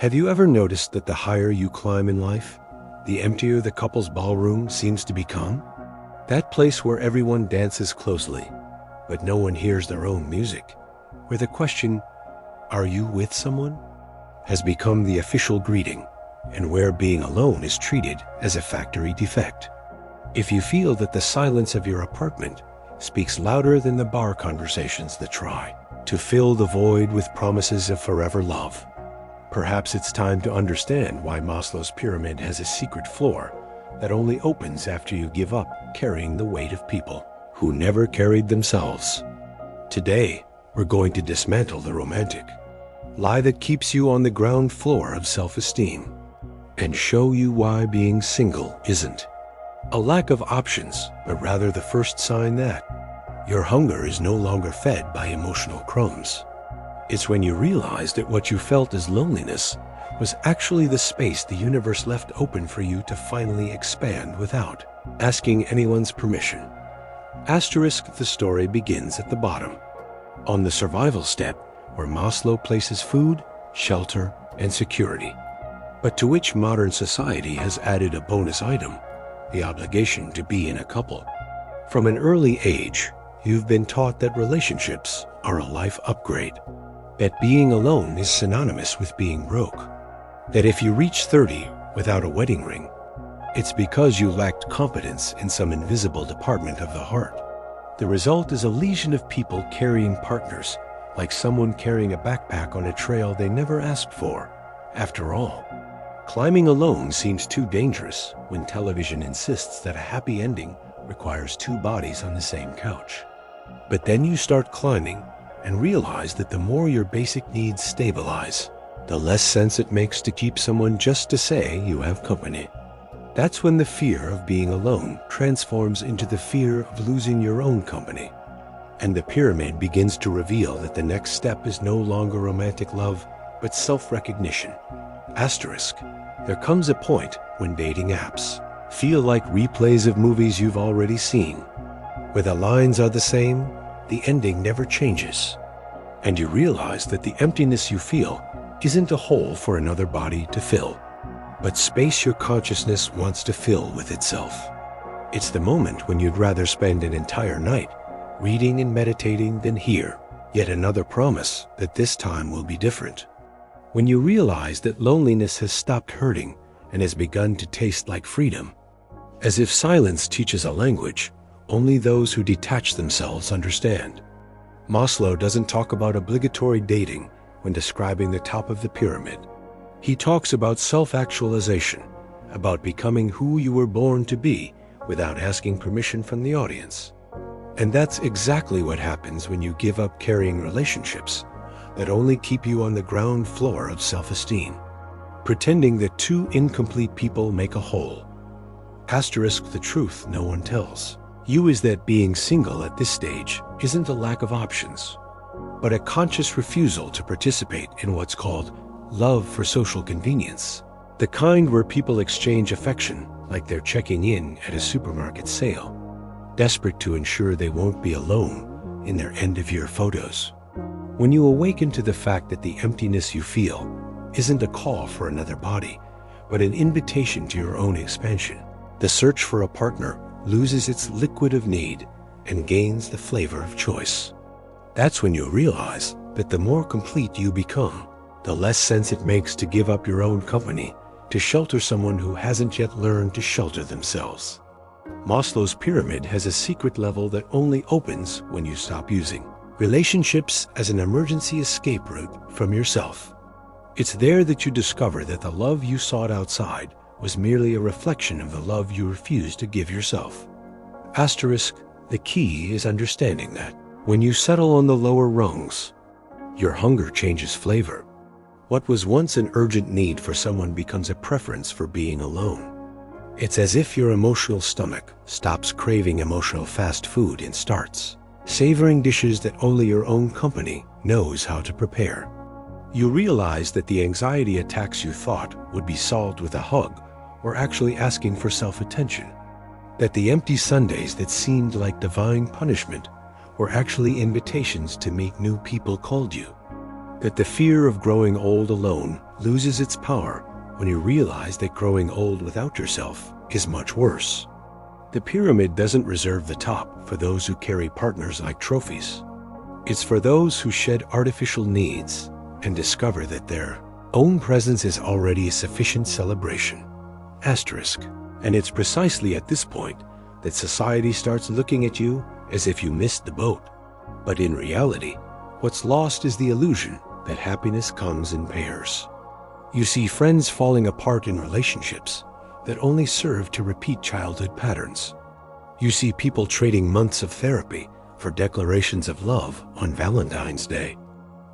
Have you ever noticed that the higher you climb in life, the emptier the couple's ballroom seems to become? That place where everyone dances closely, but no one hears their own music, where the question, "Are you with someone?" has become the official greeting, and where being alone is treated as a factory defect. If you feel that the silence of your apartment speaks louder than the bar conversations that try to fill the void with promises of forever love, perhaps it's time to understand why Maslow's pyramid has a secret floor that only opens after you give up carrying the weight of people who never carried themselves. Today, we're going to dismantle the romantic lie that keeps you on the ground floor of self-esteem and show you why being single isn't a lack of options, but rather the first sign that your hunger is no longer fed by emotional crumbs. It's when you realize that what you felt as loneliness was actually the space the universe left open for you to finally expand without asking anyone's permission. Asterisk, the story begins at the bottom, on the survival step where Maslow places food, shelter, and security, but to which modern society has added a bonus item, the obligation to be in a couple. From an early age, you've been taught that relationships are a life upgrade, that being alone is synonymous with being broke, that if you reach 30 without a wedding ring, it's because you lacked competence in some invisible department of the heart. The result is a legion of people carrying partners, like someone carrying a backpack on a trail they never asked for. After all, climbing alone seems too dangerous when television insists that a happy ending requires two bodies on the same couch. But then you start climbing and realize that the more your basic needs stabilize, the less sense it makes to keep someone just to say you have company. That's when the fear of being alone transforms into the fear of losing your own company. And the pyramid begins to reveal that the next step is no longer romantic love, but self-recognition. Asterisk, there comes a point when dating apps feel like replays of movies you've already seen, where the lines are the same, the ending never changes, and you realize that the emptiness you feel isn't a hole for another body to fill, but space your consciousness wants to fill with itself. It's the moment when you'd rather spend an entire night reading and meditating than hear yet another promise that this time will be different. When you realize that loneliness has stopped hurting and has begun to taste like freedom, as if silence teaches a language only those who detach themselves understand. Maslow doesn't talk about obligatory dating when describing the top of the pyramid. He talks about self-actualization, about becoming who you were born to be without asking permission from the audience. And that's exactly what happens when you give up carrying relationships that only keep you on the ground floor of self-esteem, pretending that two incomplete people make a whole. Asterisk, the truth no one tells you is that being single at this stage isn't a lack of options, but a conscious refusal to participate in what's called love for social convenience, the kind where people exchange affection like they're checking in at a supermarket sale, desperate to ensure they won't be alone in their end-of-year photos. When you awaken to the fact that the emptiness you feel isn't a call for another body, but an invitation to your own expansion, the search for a partner loses its liquid of need and gains the flavor of choice. That's when you realize that the more complete you become, the less sense it makes to give up your own company to shelter someone who hasn't yet learned to shelter themselves. Maslow's pyramid has a secret level that only opens when you stop using relationships as an emergency escape route from yourself. It's there that you discover that the love you sought outside was merely a reflection of the love you refused to give yourself. Asterisk, the key is understanding that when you settle on the lower rungs, your hunger changes flavor. What was once an urgent need for someone becomes a preference for being alone. It's as if your emotional stomach stops craving emotional fast food and starts savoring dishes that only your own company knows how to prepare. You realize that the anxiety attacks you thought would be solved with a hug were actually asking for self-attention, that the empty Sundays that seemed like divine punishment were actually invitations to meet new people called you. That the fear of growing old alone loses its power when you realize that growing old without yourself is much worse. The pyramid doesn't reserve the top for those who carry partners like trophies. It's for those who shed artificial needs and discover that their own presence is already a sufficient celebration. Asterisk. And it's precisely at this point that society starts looking at you as if you missed the boat. But in reality, what's lost is the illusion that happiness comes in pairs. You see friends falling apart in relationships that only serve to repeat childhood patterns. You see people trading months of therapy for declarations of love on Valentine's Day.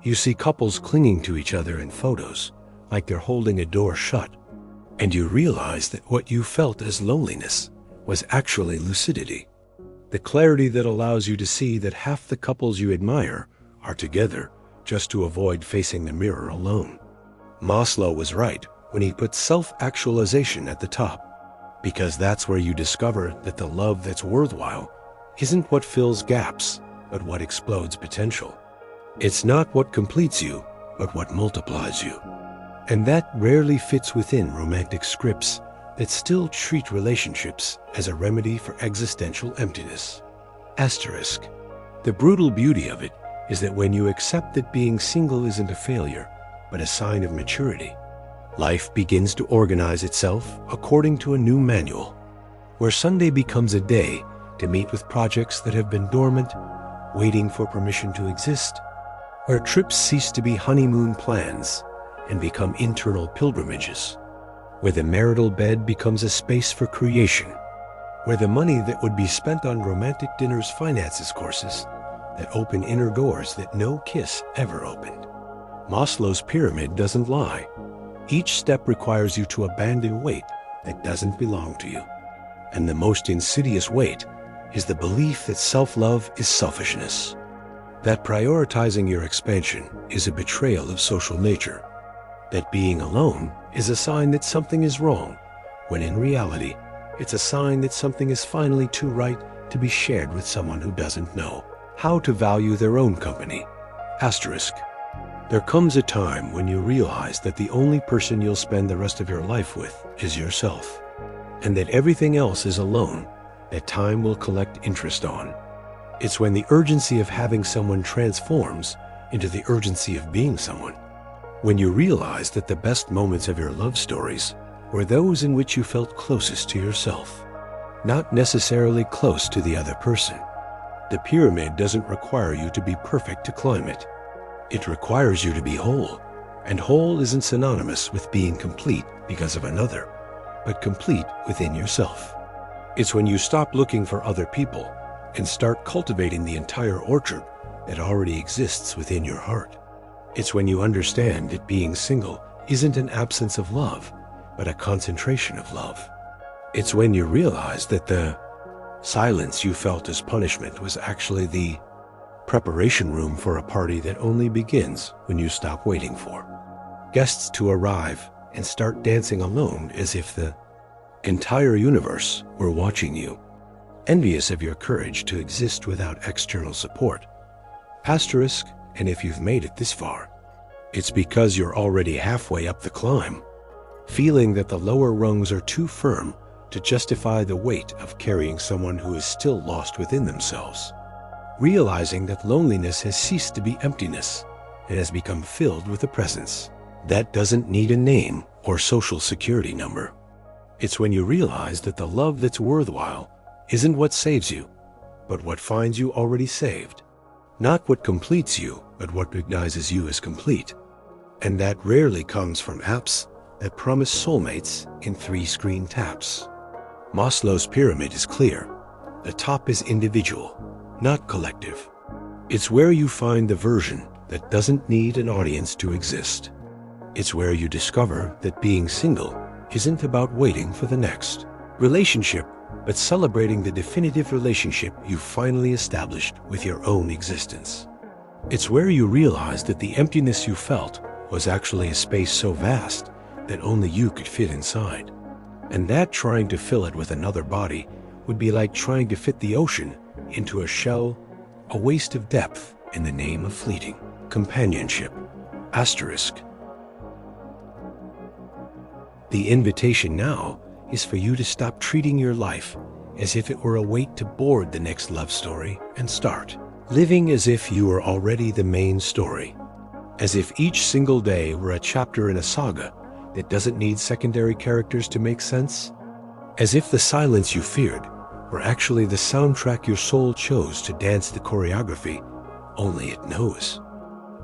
You see couples clinging to each other in photos like they're holding a door shut. And you realize that what you felt as loneliness was actually lucidity. The clarity that allows you to see that half the couples you admire are together just to avoid facing the mirror alone. Maslow was right when he put self-actualization at the top, because that's where you discover that the love that's worthwhile isn't what fills gaps, but what explodes potential. It's not what completes you, but what multiplies you. And that rarely fits within romantic scripts that still treat relationships as a remedy for existential emptiness. Asterisk. The brutal beauty of it is that when you accept that being single isn't a failure, but a sign of maturity, life begins to organize itself according to a new manual, where Sunday becomes a day to meet with projects that have been dormant, waiting for permission to exist, where trips cease to be honeymoon plans and become internal pilgrimages, where the marital bed becomes a space for creation, where the money that would be spent on romantic dinners finances courses that open inner doors that no kiss ever opened. Maslow's pyramid doesn't lie. Each step requires you to abandon weight that doesn't belong to you. And the most insidious weight is the belief that self-love is selfishness, that prioritizing your expansion is a betrayal of social nature, that being alone is a sign that something is wrong, when in reality, it's a sign that something is finally too right to be shared with someone who doesn't know how to value their own company. Asterisk. There comes a time when you realize that the only person you'll spend the rest of your life with is yourself, and that everything else is a loan that time will collect interest on. It's when the urgency of having someone transforms into the urgency of being someone, when you realize that the best moments of your love stories were those in which you felt closest to yourself, not necessarily close to the other person. The pyramid doesn't require you to be perfect to climb it. It requires you to be whole, and whole isn't synonymous with being complete because of another, but complete within yourself. It's when you stop looking for other people and start cultivating the entire orchard that already exists within your heart. It's when you understand that being single isn't an absence of love, but a concentration of love. It's when you realize that the silence you felt as punishment was actually the preparation room for a party that only begins when you stop waiting for guests to arrive and start dancing alone as if the entire universe were watching you, envious of your courage to exist without external support. Asterisk. And if you've made it this far, it's because you're already halfway up the climb, feeling that the lower rungs are too firm to justify the weight of carrying someone who is still lost within themselves, realizing that loneliness has ceased to be emptiness and has become filled with a presence that doesn't need a name or social security number. It's when you realize that the love that's worthwhile isn't what saves you, but what finds you already saved. Not what completes you, but what recognizes you as complete. And that rarely comes from apps that promise soulmates in 3-screen taps. Maslow's pyramid is clear. The top is individual, not collective. It's where you find the version that doesn't need an audience to exist. It's where you discover that being single isn't about waiting for the next relationship, but celebrating the definitive relationship you finally established with your own existence. It's where you realize that the emptiness you felt was actually a space so vast that only you could fit inside, and that trying to fill it with another body would be like trying to fit the ocean into a shell, a waste of depth in the name of fleeting companionship. Asterisk. The invitation now is for you to stop treating your life as if it were a wait to board the next love story and start living as if you were already the main story. As if each single day were a chapter in a saga that doesn't need secondary characters to make sense. As if the silence you feared were actually the soundtrack your soul chose to dance the choreography only it knows.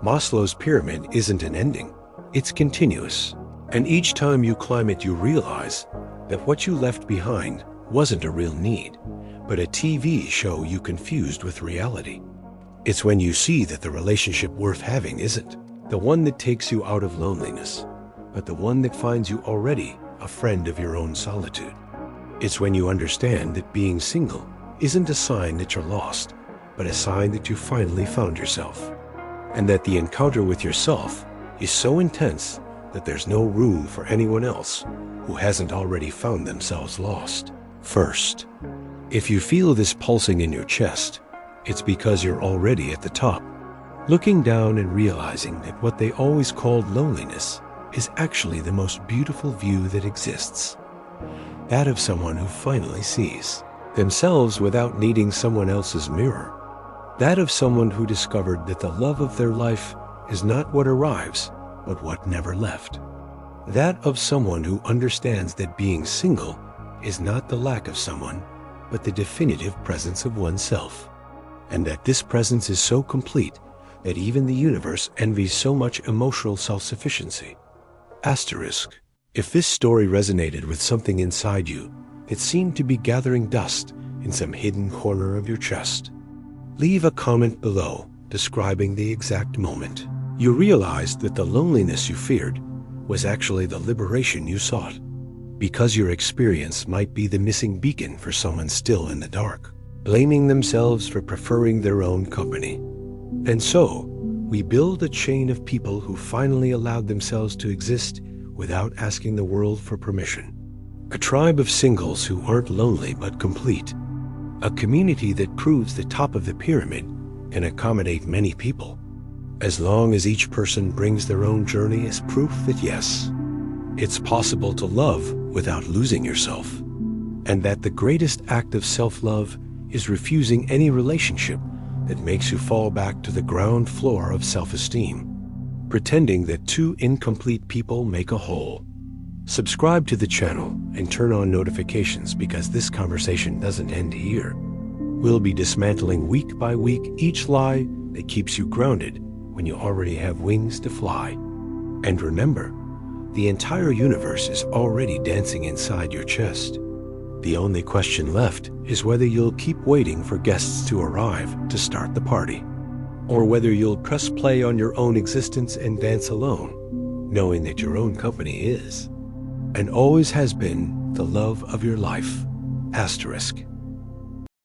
Maslow's pyramid isn't an ending, it's continuous. And each time you climb it, you realize that what you left behind wasn't a real need, but a TV show you confused with reality. It's when you see that the relationship worth having isn't the one that takes you out of loneliness, but the one that finds you already a friend of your own solitude. It's when you understand that being single isn't a sign that you're lost, but a sign that you finally found yourself. And that the encounter with yourself is so intense that there's no room for anyone else who hasn't already found themselves lost first. If you feel this pulsing in your chest, it's because you're already at the top, looking down and realizing that what they always called loneliness is actually the most beautiful view that exists. That of someone who finally sees themselves without needing someone else's mirror. That of someone who discovered that the love of their life is not what arrives, but what never left. That of someone who understands that being single is not the lack of someone, but the definitive presence of oneself. And that this presence is so complete that even the universe envies so much emotional self-sufficiency. Asterisk. If this story resonated with something inside you that seemed to be gathering dust in some hidden corner of your chest, leave a comment below describing the exact moment you realized that the loneliness you feared was actually the liberation you sought, because your experience might be the missing beacon for someone still in the dark, blaming themselves for preferring their own company. And so, we build a chain of people who finally allowed themselves to exist without asking the world for permission. A tribe of singles who aren't lonely but complete. A community that proves the top of the pyramid can accommodate many people, as long as each person brings their own journey as proof that yes, it's possible to love without losing yourself, and that the greatest act of self-love is refusing any relationship that makes you fall back to the ground floor of self-esteem, pretending that two incomplete people make a whole. Subscribe to the channel and turn on notifications, because this conversation doesn't end here. We'll be dismantling week by week each lie that keeps you grounded when you already have wings to fly. And remember, the entire universe is already dancing inside your chest. The only question left is whether you'll keep waiting for guests to arrive to start the party, or whether you'll press play on your own existence and dance alone, knowing that your own company is, and always has been, the love of your life. Asterisk.